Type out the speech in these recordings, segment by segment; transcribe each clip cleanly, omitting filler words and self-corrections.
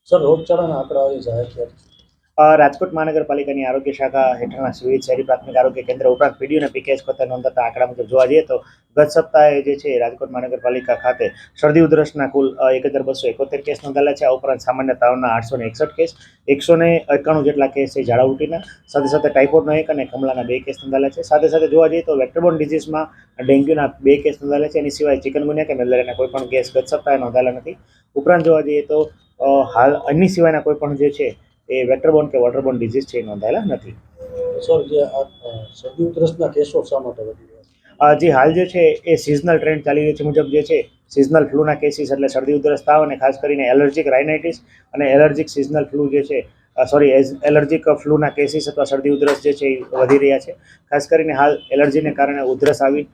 Sir, રોગચાળાના આંકડા આવી જાહેર થયા છે. રાજકોટ મહાનગરપાલિકાની આરોગ્ય શાખા હેઠળના વિવિધ શહેરી પ્રાથમિક આરોગ્ય કેન્દ્ર ઉપરાંત પીડીઓ અને પીકેએસ ખાતે નોંધાતા આંકડા મુજબ જોવા જઈએ તો ગત સપ્તાહે જે છે રાજકોટ મહાનગરપાલિકા ખાતે શરદી ઉધરસના કુલ 1271 કેસ નોંધાયેલા છે. આ ઉપરાંત સામાન્ય તાવના 861 કેસ, 191 જેટલા કેસ છે ઝાડા ઉલટીના, સાથે સાથે ટાઇફોઇડનો 1 અને કમળાના 2 કેસ નોંધાયેલા છે. સાથે સાથે જોવા જઈએ તો વેક્ટરબોર્ન ડિઝીઝમાં ડેન્ગ્યુના 2 કેસ નોંધાયેલા છે. એની સિવાય ચિકનગુનિયા કે મેલેરિયાના કોઈ પણ કેસ ગત સપ્તાહે નોંધાયેલા નથી. ઉપરાંત જોવા જઈએ તો હાલ એની સિવાયના કોઈ પણ જે છે એ વેક્ટરબોર્ન કે વોટરબોર્ન ડિઝીઝ છે એ નોંધાયેલા નથી. સર, જે આ શરદી ઉધરસના કેસો શા માટે વધી રહ્યા છે? જે હાલ જે છે એ સિઝનલ ટ્રેન્ડ ચાલી રહ્યો છે મુજબ જે છે સિઝનલ ફ્લૂના કેસીસ એટલે શરદી ઉધરસ તાવ અને ખાસ કરીને એલર્જીક રાઇનાઇટિસ અને એલર્જીક સિઝનલ ફ્લૂ જે છે એલર્જીક ફ્લૂના કેસીસ અથવા શરદી ઉધરસ જે છે એ વધી રહ્યા છે. ખાસ કરીને હાલ એલર્જીને કારણે ઉધરસ આવી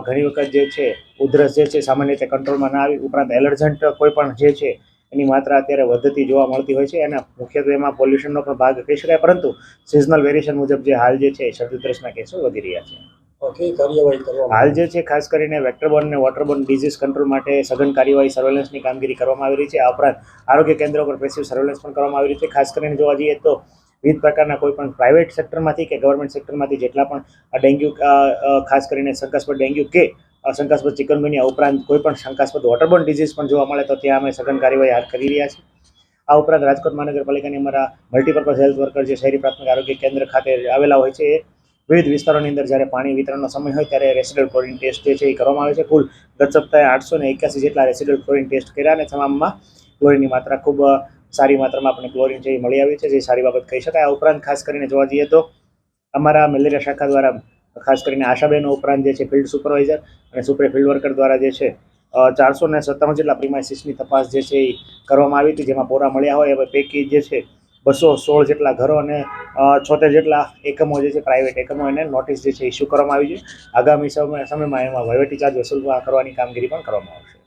ઘણી વખત જે છે ઉધરસ જે છે સામાન્ય રીતે કંટ્રોલમાં ના આવી, ઉપરાંત એલર્જન્ટ કોઈ પણ જે છે એની માત્રા અત્યારે વધતી જોવા મળતી હોય છે. એના મુખ્યત્વે એમાં પોલ્યુશનનો પણ ભાગ કહી શકાય, પરંતુ સિઝનલ વેરિએશન મુજબ જે હાલ જે છે શરદી ઉધરસના કેસો વધી રહ્યા છે. કેવી કાર્યવાહી કરવામાં હાલ જે છે ખાસ કરીને વેક્ટરબોર્ન અને વોટરબોર્ન ડિઝીઝ કંટ્રોલ માટે સઘન કાર્યવાહી સર્વેલન્સની કામગીરી કરવામાં આવી રહી છે. આ ઉપરાંત આરોગ્ય કેન્દ્રો પર પેસિવ સર્વેલન્સ પણ કરવામાં આવી રહી છે. ખાસ કરીને જોવા જઈએ તો વિવિધ પ્રકારના કોઈ પણ પ્રાઇવેટ સેક્ટરમાંથી કે ગવર્મેન્ટ સેક્ટરમાંથી જેટલા પણ ડેન્ગ્યુ ખાસ કરીને શંકાસ્પદ ડેન્ગ્યુ કે શંકાસ્પદ ચિકનગુનિયા ઉપરાંત કોઈ પણ શંકાસ્પદ વોટરબોર્ન ડિઝીઝ પણ જોવા મળે તો ત્યાં અમે સઘન કાર્યવાહી હાથ કરી રહ્યા છીએ. આ ઉપરાંત રાજકોટ મહાનગરપાલિકાની અમારા મલ્ટીપર્પઝ હેલ્થ વર્કર જે શહેરી પ્રાથમિક આરોગ્ય કેન્દ્ર ખાતે આવેલા હોય છે, એ વિવિધ વિસ્તારોની અંદર જ્યારે પાણી વિતરણનો સમય હોય ત્યારે રેસિડલ ક્લોરીન ટેસ્ટ જે છે એ કરવામાં આવે છે. કુલ ગત સપ્તાહે 881 જેટલા રેસિડલ ક્લોરીન ટેસ્ટ કર્યા અને તમામમાં ક્લોરીનની માત્રા ખૂબ સારી માત્રામાં આપણે ક્લોરીન છે એ મળી આવી છે, જે સારી બાબત કહી શકાય. આ ઉપરાંત ખાસ કરીને જોવા જઈએ તો અમારા મેલેરિયા શાખા દ્વારા ખાસ કરીને આશાબેનો ઉપરાંત જે છે ફિલ્ડ સુપરવાઇઝર અને સુપર ફિલ્ડ વર્કર દ્વારા જે છે 497 જેટલા પ્રિમાઇસીસની તપાસ જે છે એ કરવામાં આવી હતી, જેમાં પોરા મળ્યા હોય હવે પૈકી જે છે 216 જેટલા ઘરો અને 76 જેટલા એકમો જે છે પ્રાઇવેટ એકમો એને નોટિસ જે છે ઇસ્યુ કરવામાં આવી છે. આગામી સમયમાં એમાં વહીવટી ચાર્જ વસૂલ કરવાની કામગીરી પણ કરવામાં આવશે.